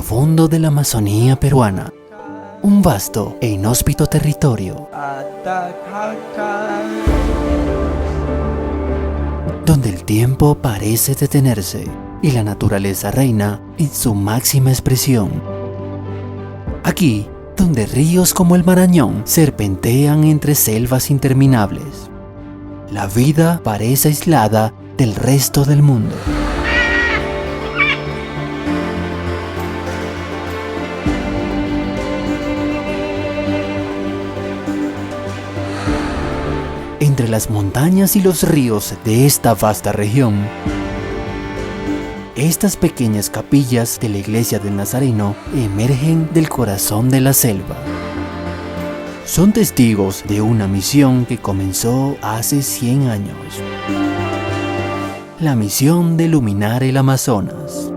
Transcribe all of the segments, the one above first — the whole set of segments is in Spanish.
profundo de la Amazonía peruana, un vasto e inhóspito territorio donde el tiempo parece detenerse y la naturaleza reina en su máxima expresión. Aquí, donde ríos como el Marañón serpentean entre selvas interminables, la vida parece aislada del resto del mundo. Entre las montañas y los ríos de esta vasta región, estas pequeñas capillas de la Iglesia del Nazareno emergen del corazón de la selva. Son testigos de una misión que comenzó hace 100 años. La misión de iluminar el Amazonas.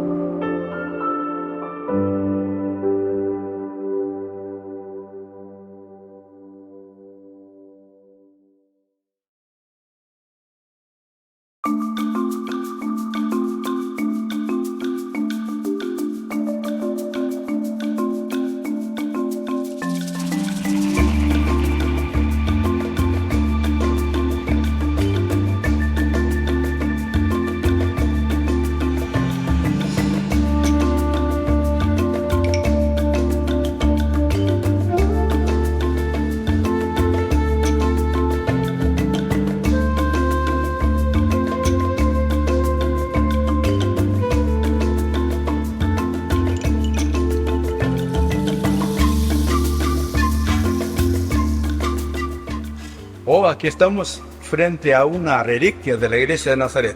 Aquí estamos frente a una reliquia de la Iglesia de Nazaret,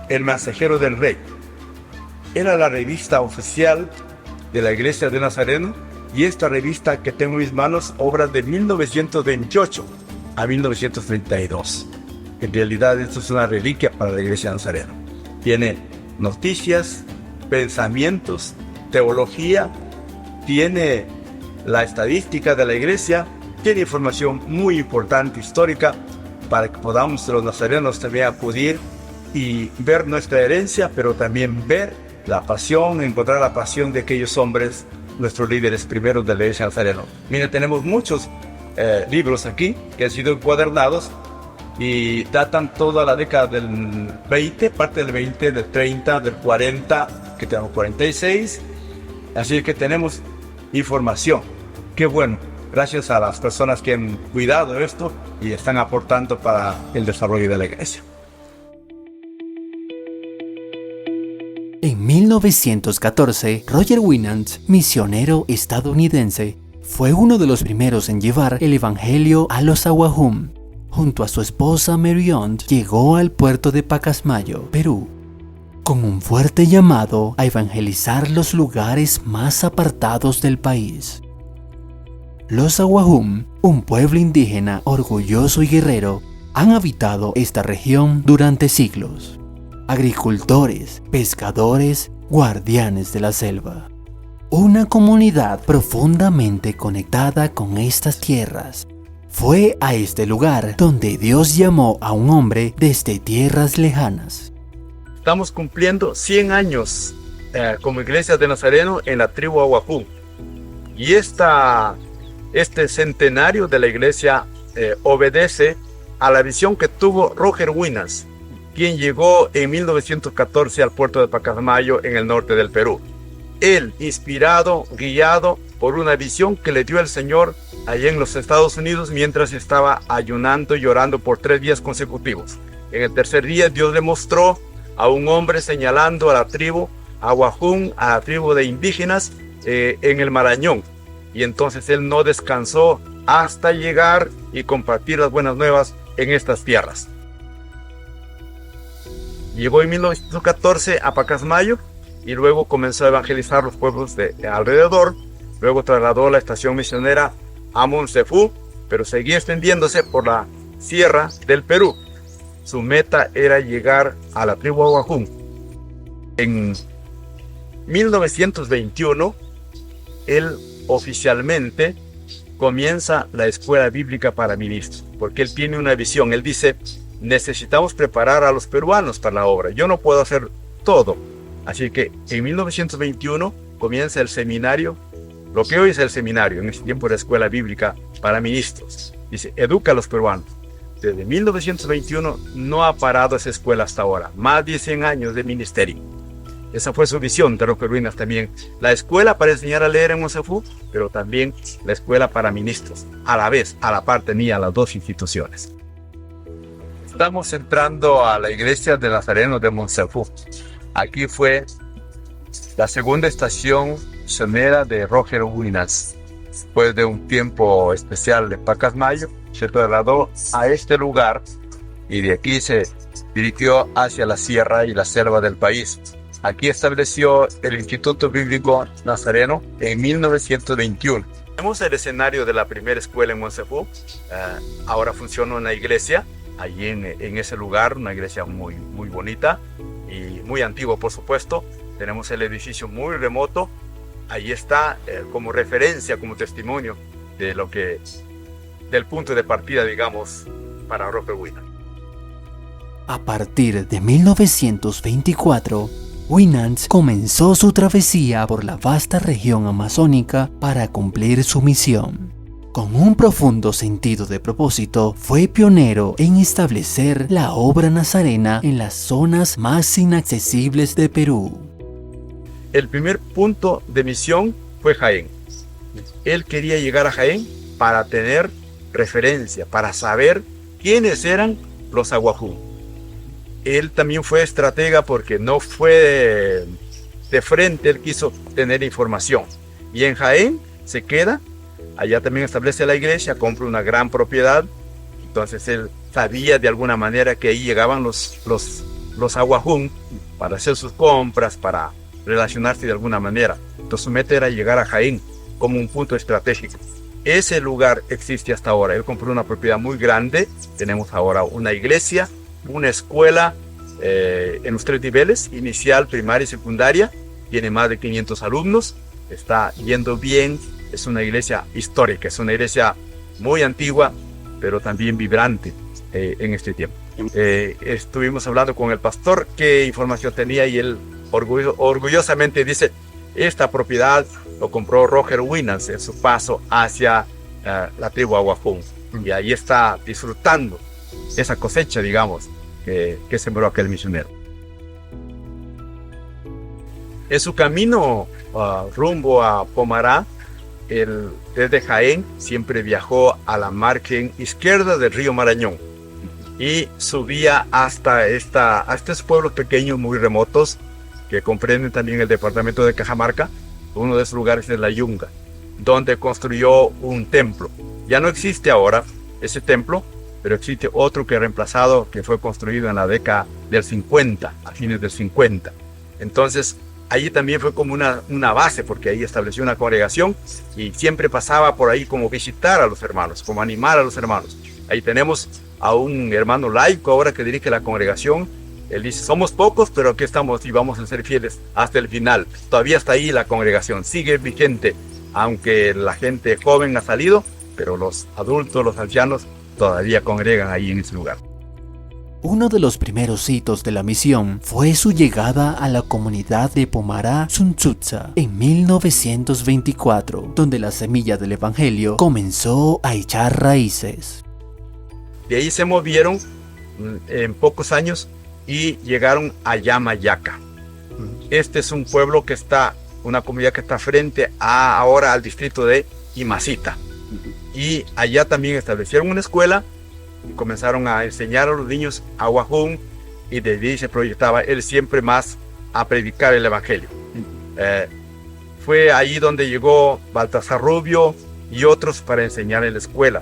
el Mensajero del Rey. Era la revista oficial de la Iglesia de Nazareno, y esta revista que tengo en mis manos, obra de 1928 a 1932. En realidad esto es una reliquia para la Iglesia de Nazareno. Tiene noticias, pensamientos, teología, tiene la estadística de la Iglesia, tiene información muy importante, histórica, para que podamos los nazarenos también acudir y ver nuestra herencia, pero también ver la pasión, encontrar la pasión de aquellos hombres, nuestros líderes primeros de la Iglesia Nazareno. Mira, tenemos muchos libros aquí que han sido encuadernados y datan toda la década del 20, parte del 20, del 30, del 40, que tenemos 46, así que tenemos información. Qué bueno. Gracias a las personas que han cuidado esto y están aportando para el desarrollo de la iglesia. En 1914, Roger Winans, misionero estadounidense, fue uno de los primeros en llevar el evangelio a los Awajún. Junto a su esposa Marion, llegó al puerto de Pacasmayo, Perú, con un fuerte llamado a evangelizar los lugares más apartados del país. Los Awajún, un pueblo indígena orgulloso y guerrero, han habitado esta región durante siglos. Agricultores, pescadores, guardianes de la selva. Una comunidad profundamente conectada con estas tierras. Fue a este lugar donde Dios llamó a un hombre desde tierras lejanas. Estamos cumpliendo 100 años como Iglesia de Nazareno en la tribu Awajún. Y este centenario de la iglesia obedece a la visión que tuvo Roger Winans, quien llegó en 1914 al puerto de Pacasmayo en el norte del Perú. Él, inspirado, guiado por una visión que le dio el Señor allá en los Estados Unidos mientras estaba ayunando y llorando por 3 días consecutivos. En el tercer día Dios le mostró a un hombre señalando a la tribu Awajún, a la tribu de indígenas en el Marañón. Y entonces él no descansó hasta llegar y compartir las buenas nuevas en estas tierras. Llegó en 1914 a Pacasmayo y luego comenzó a evangelizar los pueblos de alrededor. Luego trasladó la estación misionera a Monsefu, pero seguía extendiéndose por la sierra del Perú. Su meta era llegar a la tribu Awajún. En 1921, él oficialmente comienza la escuela bíblica para ministros, porque él tiene una visión. Él dice: necesitamos preparar a los peruanos para la obra, yo no puedo hacer todo. Así que en 1921 comienza el seminario, lo que hoy es el seminario, en ese tiempo era escuela bíblica para ministros. Dice, educa a los peruanos. Desde 1921 no ha parado esa escuela hasta ahora, más de 100 años de ministerio. Esa fue su visión de Roger Williams también. La escuela para enseñar a leer en Monsefú, pero también la escuela para ministros. A la vez, a la par tenía las dos instituciones. Estamos entrando a la iglesia de Nazareno de Monsefú. Aquí fue la segunda estación misionera de Roger Williams. Después de un tiempo especial de Pacasmayo, se trasladó a este lugar y de aquí se dirigió hacia la sierra y la selva del país. Aquí estableció el Instituto Bíblico Nazareno en 1921. Tenemos el escenario de la primera escuela en Monsefú. Ahora funciona una iglesia allí en ese lugar, una iglesia muy bonita y muy antigua, por supuesto. Tenemos el edificio muy remoto. Ahí está como referencia, como testimonio de del punto de partida, digamos, para Roger Williams. A partir de 1924, Winans comenzó su travesía por la vasta región amazónica para cumplir su misión. Con un profundo sentido de propósito, fue pionero en establecer la obra nazarena en las zonas más inaccesibles de Perú. El primer punto de misión fue Jaén. Él quería llegar a Jaén para tener referencia, para saber quiénes eran los Aguajún. Él también fue estratega porque no fue de frente, él quiso tener información. Y en Jaén se queda, allá también establece la iglesia, compra una gran propiedad. Entonces él sabía de alguna manera que ahí llegaban los Aguajún para hacer sus compras, para relacionarse de alguna manera. Entonces su meta era llegar a Jaén como un punto estratégico. Ese lugar existe hasta ahora. Él compró una propiedad muy grande. Tenemos ahora una iglesia, una escuela en los 3 niveles, inicial, primaria y secundaria. Tiene más de 500 alumnos. Está yendo bien. Es una iglesia histórica, es una iglesia muy antigua, pero también vibrante en este tiempo. Estuvimos hablando con el pastor qué información tenía y él orgullosamente dice, esta propiedad lo compró Roger Williams en su paso hacia la tribu Aguajún. Y ahí está disfrutando esa cosecha, digamos, que sembró aquel misionero. En su camino rumbo a Pomará, desde Jaén siempre viajó a la margen izquierda del río Marañón y subía hasta estos pueblos pequeños muy remotos que comprenden también el departamento de Cajamarca. Uno de esos lugares es La Yunga, donde construyó un templo. Ya no existe ahora ese templo, pero existe otro que reemplazado, que fue construido en la década del 50, a fines del 50. Entonces, allí también fue como una base, porque ahí estableció una congregación y siempre pasaba por ahí como visitar a los hermanos, como animar a los hermanos. Ahí tenemos a un hermano laico ahora que dirige la congregación. Él dice, somos pocos, pero aquí estamos y vamos a ser fieles hasta el final. Todavía está ahí la congregación, sigue vigente, aunque la gente joven ha salido, pero los adultos, los ancianos, todavía congregan ahí en ese lugar. Uno de los primeros hitos de la misión fue su llegada a la comunidad de Pomará Suntsutsa en 1924, donde la semilla del evangelio comenzó a echar raíces. De ahí se movieron en pocos años y llegaron a Yamayaca. Este es un pueblo que está, una comunidad que está frente ahora al distrito de Imacita. Y allá también establecieron una escuela y comenzaron a enseñar a los niños Aguajún, y desde ahí se proyectaba él siempre más a predicar el evangelio. Fue ahí donde llegó Baltasar Rubio y otros para enseñar en la escuela.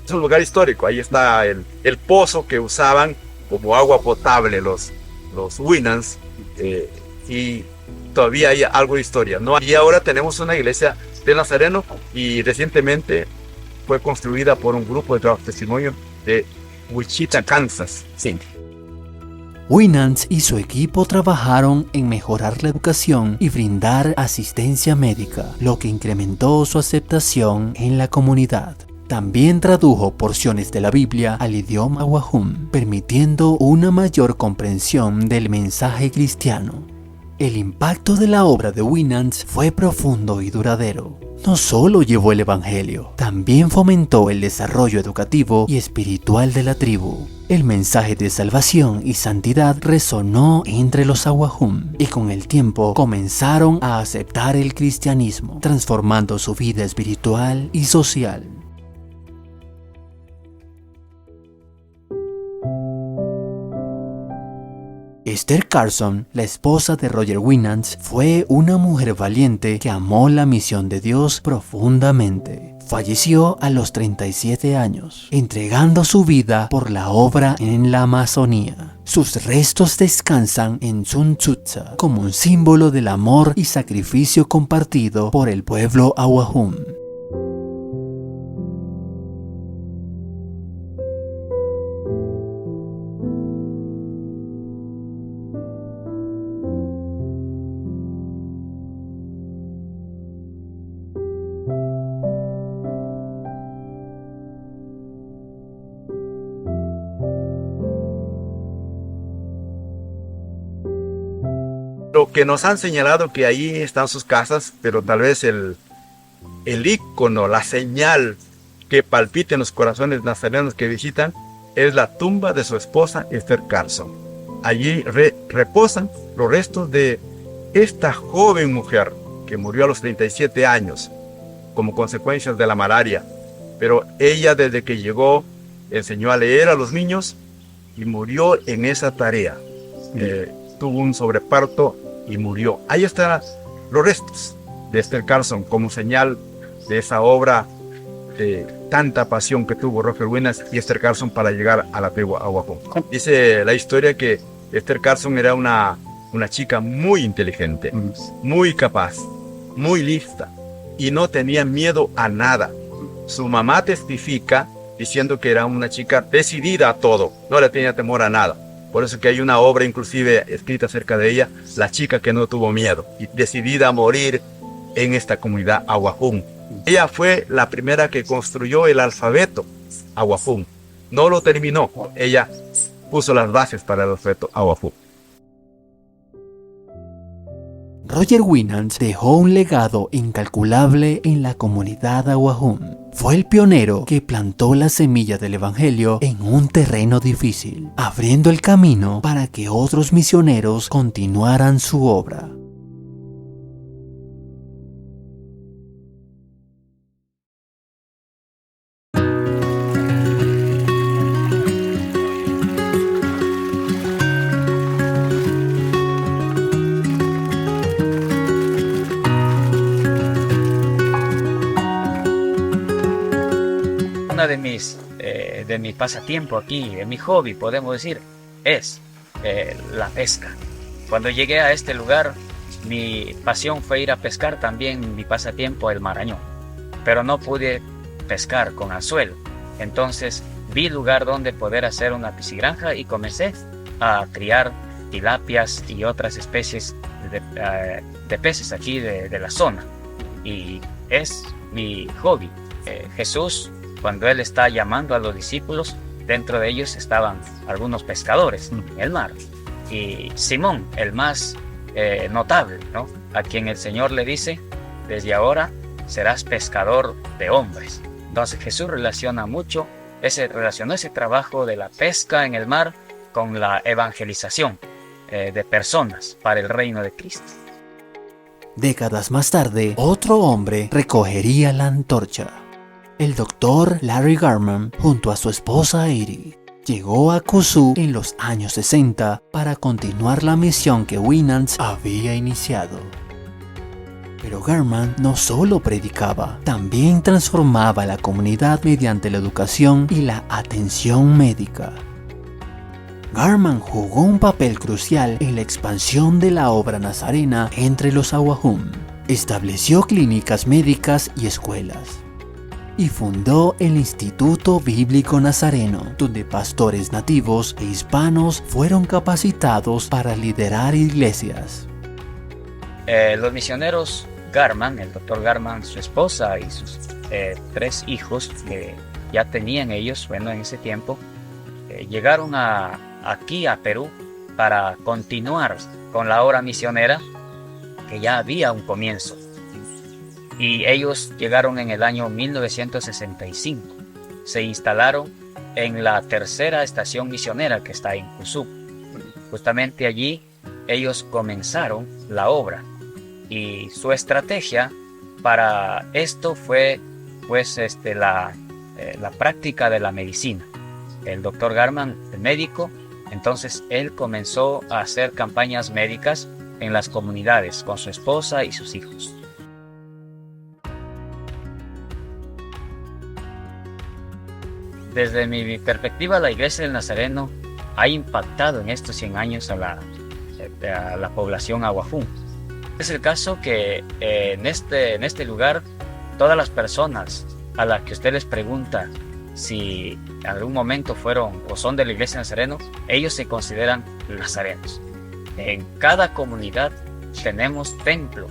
Es un lugar histórico, ahí está el pozo que usaban como agua potable los Winans, y todavía hay algo de historia, ¿no? Y ahora tenemos una iglesia de Nazareno y recientemente fue construida por un grupo de trabajo testimonio de Wichita, Kansas. Sí. Winans y su equipo trabajaron en mejorar la educación y brindar asistencia médica, lo que incrementó su aceptación en la comunidad. También tradujo porciones de la Biblia al idioma Aguajún, permitiendo una mayor comprensión del mensaje cristiano. El impacto de la obra de Winans fue profundo y duradero. No solo llevó el evangelio, también fomentó el desarrollo educativo y espiritual de la tribu. El mensaje de salvación y santidad resonó entre los Awahum y con el tiempo comenzaron a aceptar el cristianismo, transformando su vida espiritual y social. Esther Carson, la esposa de Roger Winans, fue una mujer valiente que amó la misión de Dios profundamente. Falleció a los 37 años, entregando su vida por la obra en la Amazonía. Sus restos descansan en Tsuntzutza como un símbolo del amor y sacrificio compartido por el pueblo Awahum. Lo que nos han señalado que ahí están sus casas, pero tal vez el ícono, la señal que palpita en los corazones nazarenos que visitan es la tumba de su esposa Esther Carson. Allí reposan los restos de esta joven mujer que murió a los 37 años como consecuencia de la malaria. Pero ella, desde que llegó, enseñó a leer a los niños y murió en esa tarea. Tuvo un sobreparto y murió. Ahí están los restos de Esther Carson como señal de esa obra de tanta pasión que tuvo Roger Winans y Esther Carson para llegar a la tribu Awahum. Dice la historia que Esther Carson era una chica muy inteligente, muy capaz, muy lista y no tenía miedo a nada. Su mamá testifica diciendo que era una chica decidida a todo, no le tenía temor a nada. Por eso que hay una obra inclusive escrita acerca de ella, La chica que no tuvo miedo, y decidida a morir en esta comunidad Awahum. Ella fue la primera que construyó el alfabeto Awahum. No lo terminó, ella puso las bases para el alfabeto Awahum. Roger Winans dejó un legado incalculable en la comunidad Awahum. Fue el pionero que plantó la semilla del evangelio en un terreno difícil, abriendo el camino para que otros misioneros continuaran su obra. Una de mi pasatiempo aquí, de mi hobby, podemos decir, es la pesca. Cuando llegué a este lugar, mi pasión fue ir a pescar, también mi pasatiempo el marañón. Pero no pude pescar con anzuelo. Entonces vi lugar donde poder hacer una piscigranja y comencé a criar tilapias y otras especies de peces aquí de la zona. Y es mi hobby. Jesús, cuando él está llamando a los discípulos, dentro de ellos estaban algunos pescadores en el mar. Y Simón, el más notable, ¿no? A quien el Señor le dice, desde ahora serás pescador de hombres. Entonces Jesús relacionó ese trabajo de la pesca en el mar con la evangelización de personas para el reino de Cristo. Décadas más tarde, otro hombre recogería la antorcha. El doctor Larry Garman, junto a su esposa Edie, llegó a Kusu en los años 60 para continuar la misión que Winans había iniciado. Pero Garman no solo predicaba, también transformaba la comunidad mediante la educación y la atención médica. Garman jugó un papel crucial en la expansión de la obra nazarena entre los Awahum. Estableció clínicas médicas y escuelas. Y fundó el Instituto Bíblico Nazareno, donde pastores nativos e hispanos fueron capacitados para liderar iglesias. Los misioneros Garman, el doctor Garman, su esposa y sus 3 hijos que ya tenían ellos, en ese tiempo, llegaron aquí a Perú para continuar con la obra misionera, que ya había un comienzo. Y ellos llegaron en el año 1965. Se instalaron en la tercera estación misionera que está en Cusub. Justamente allí ellos comenzaron la obra. Y su estrategia para esto fue pues la práctica de la medicina. El doctor Garman, el médico, entonces él comenzó a hacer campañas médicas en las comunidades con su esposa y sus hijos. Desde mi perspectiva, la Iglesia del Nazareno ha impactado en estos 100 años a la población Awajún. Es el caso que en este lugar, todas las personas a las que usted les pregunta si en algún momento fueron o son de la Iglesia del Nazareno, ellos se consideran nazarenos. En cada comunidad tenemos templo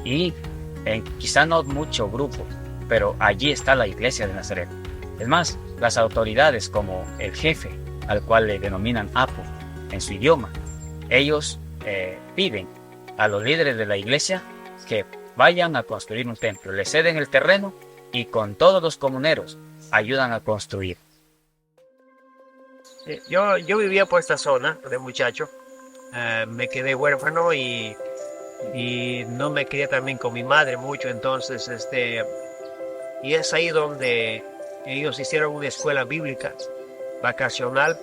y quizá no mucho grupo, pero allí está la Iglesia de Nazaret. Es más, las autoridades como el jefe, al cual le denominan Apo en su idioma, ellos piden a los líderes de la iglesia que vayan a construir un templo, le ceden el terreno y con todos los comuneros ayudan a construir. Yo vivía por esta zona de muchacho, me quedé huérfano y no me crié también con mi madre mucho, entonces y es ahí donde ellos hicieron una escuela bíblica vacacional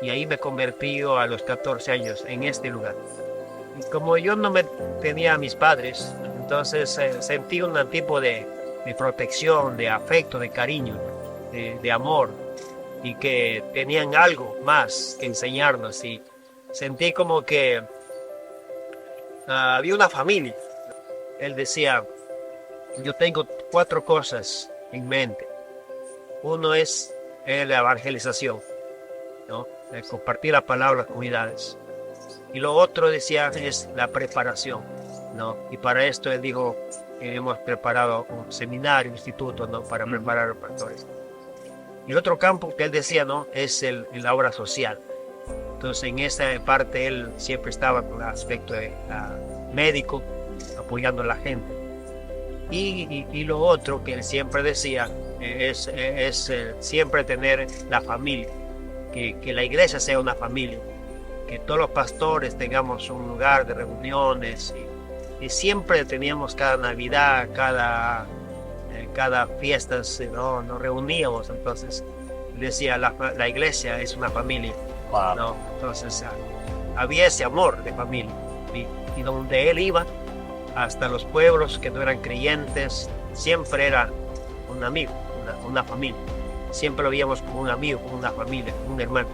y ahí me convertí a los 14 años en este lugar. Y como yo no tenía a mis padres, entonces sentí un tipo de protección, de afecto, de cariño, de amor, y que tenían algo más que enseñarnos, y sentí como que había una familia. Él decía, yo tengo 4 cosas en mente. Uno es la evangelización, ¿no? Compartir la palabra en las comunidades. Y lo otro, decía, es la preparación, ¿no? Y para esto él dijo, hemos preparado un seminario, un instituto, ¿no? Para preparar a los pastores. Y el otro campo que él decía, ¿no? Es la obra social. Entonces en esa parte él siempre estaba con el aspecto médico, apoyando a la gente. Y lo otro que él siempre decía es siempre tener la familia, que la iglesia sea una familia, que todos los pastores tengamos un lugar de reuniones, y siempre teníamos cada Navidad, cada fiesta, ¿no? Nos reuníamos. Entonces decía, la iglesia es una familia, Wow. ¿no? Entonces había ese amor de familia, y donde él iba, hasta los pueblos que no eran creyentes, siempre era un amigo, una familia. Siempre lo veíamos como un amigo, como una familia, como un hermano.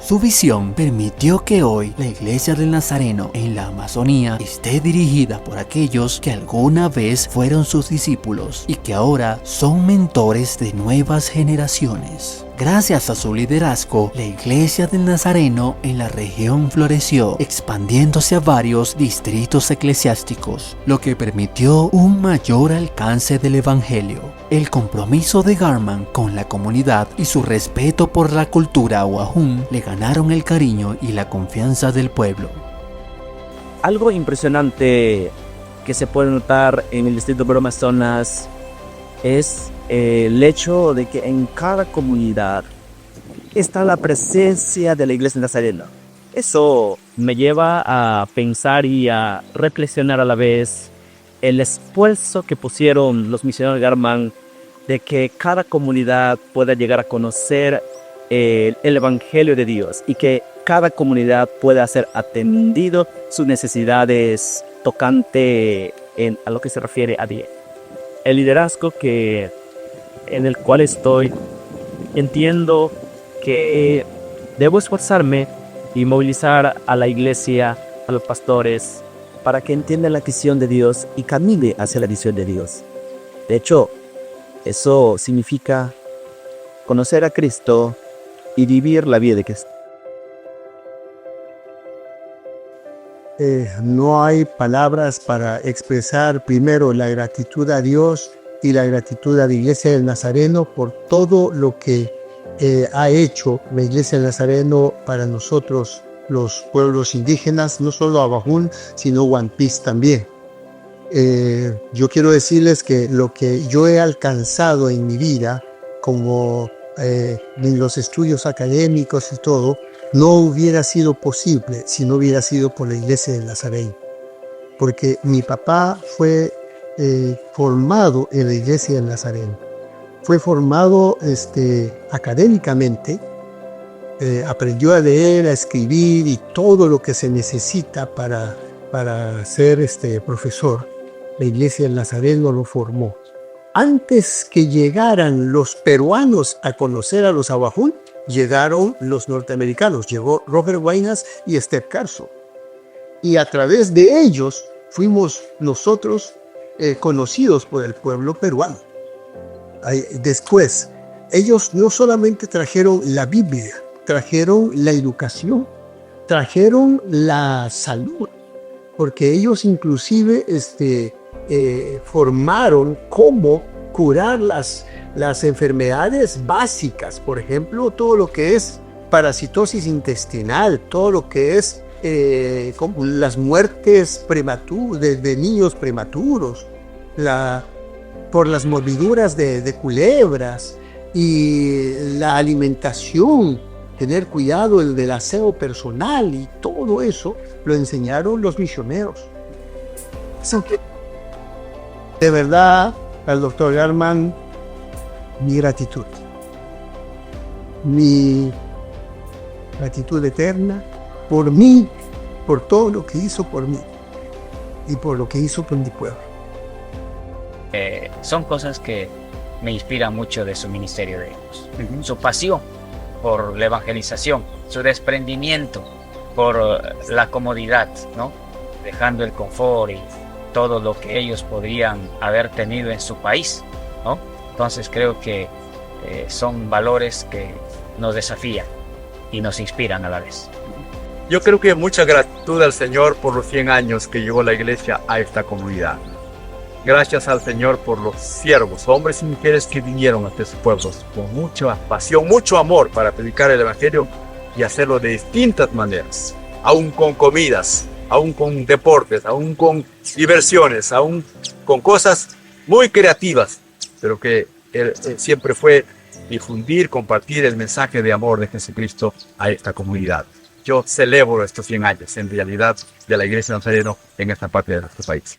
Su visión permitió que hoy la Iglesia del Nazareno en la Amazonía esté dirigida por aquellos que alguna vez fueron sus discípulos y que ahora son mentores de nuevas generaciones. Gracias a su liderazgo, la Iglesia del Nazareno en la región floreció, expandiéndose a varios distritos eclesiásticos, lo que permitió un mayor alcance del Evangelio. El compromiso de Garman con la comunidad y su respeto por la cultura Awajún le ganaron el cariño y la confianza del pueblo. Algo impresionante que se puede notar en el distrito de Amazonas es el hecho de que en cada comunidad está la presencia de la Iglesia Nazarena. Eso me lleva a pensar y a reflexionar a la vez el esfuerzo que pusieron los misioneros Garman de que cada comunidad pueda llegar a conocer el Evangelio de Dios y que cada comunidad pueda ser atendido sus necesidades tocante a lo que se refiere a Dios. El liderazgo en el cual estoy, entiendo que debo esforzarme y movilizar a la iglesia, a los pastores, para que entiendan la visión de Dios y camine hacia la visión de Dios. De hecho, eso significa conocer a Cristo y vivir la vida de Cristo. No hay palabras para expresar primero la gratitud a Dios y la gratitud a la Iglesia del Nazareno por todo lo que ha hecho la Iglesia del Nazareno para nosotros los pueblos indígenas, no solo Abajún, sino Guanpís también. Yo quiero decirles que lo que yo he alcanzado en mi vida, como en los estudios académicos y todo, no hubiera sido posible si no hubiera sido por la Iglesia del Nazareno. Porque mi papá fue formado en la Iglesia del Nazareno. Fue formado académicamente, aprendió a leer, a escribir y todo lo que se necesita para ser profesor. La Iglesia del Nazareno lo formó. Antes que llegaran los peruanos a conocer a los Abajún, llegaron los norteamericanos. Llegó Robert Wainas y Steph Carson. Y a través de ellos fuimos nosotros conocidos por el pueblo peruano. Después, ellos no solamente trajeron la Biblia, trajeron la educación, trajeron la salud, porque ellos inclusive formaron cómo curar las enfermedades básicas, por ejemplo, todo lo que es parasitosis intestinal, todo lo que es como las muertes de niños prematuros, por las mordiduras de culebras y la alimentación, tener cuidado del aseo personal, y todo eso lo enseñaron los misioneros. De verdad, al doctor Garman, mi gratitud eterna por mí, por todo lo que hizo por mí y por lo que hizo por mi pueblo. Son cosas que me inspiran mucho de su ministerio de ellos. Su pasión por la evangelización, su desprendimiento por la comodidad, ¿no? Dejando el confort y todo lo que ellos podrían haber tenido en su país, ¿no? Entonces creo que son valores que nos desafían y nos inspiran a la vez. Yo creo que mucha gratitud al Señor por los 100 años que llevó la iglesia a esta comunidad. Gracias al Señor por los siervos, hombres y mujeres que vinieron a estos pueblos con mucha pasión, mucho amor para predicar el Evangelio y hacerlo de distintas maneras, aún con comidas, aún con deportes, aún con diversiones, aún con cosas muy creativas, pero que siempre fue difundir, compartir el mensaje de amor de Jesucristo a esta comunidad. Yo celebro estos 100 años, en realidad, de la Iglesia Nazareno en esta parte de nuestro país.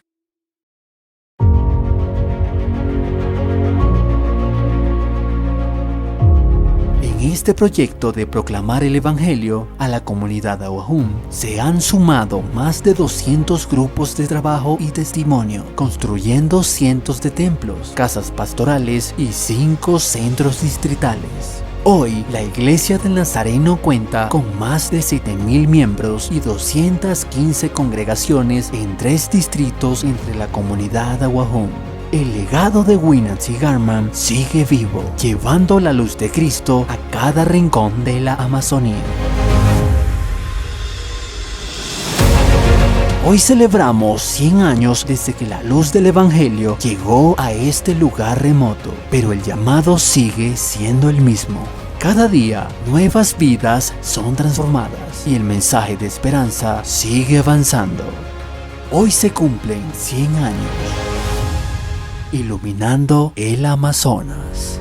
En este proyecto de proclamar el Evangelio a la comunidad Awajún se han sumado más de 200 grupos de trabajo y testimonio, construyendo cientos de templos, casas pastorales y 5 centros distritales. Hoy, la Iglesia del Nazareno cuenta con más de 7,000 miembros y 215 congregaciones en 3 distritos entre la comunidad Awajún. El legado de Winans y Garman sigue vivo, llevando la luz de Cristo a cada rincón de la Amazonía. Hoy celebramos 100 años desde que la luz del Evangelio llegó a este lugar remoto, pero el llamado sigue siendo el mismo. Cada día, nuevas vidas son transformadas y el mensaje de esperanza sigue avanzando. Hoy se cumplen 100 años, iluminando el Amazonas.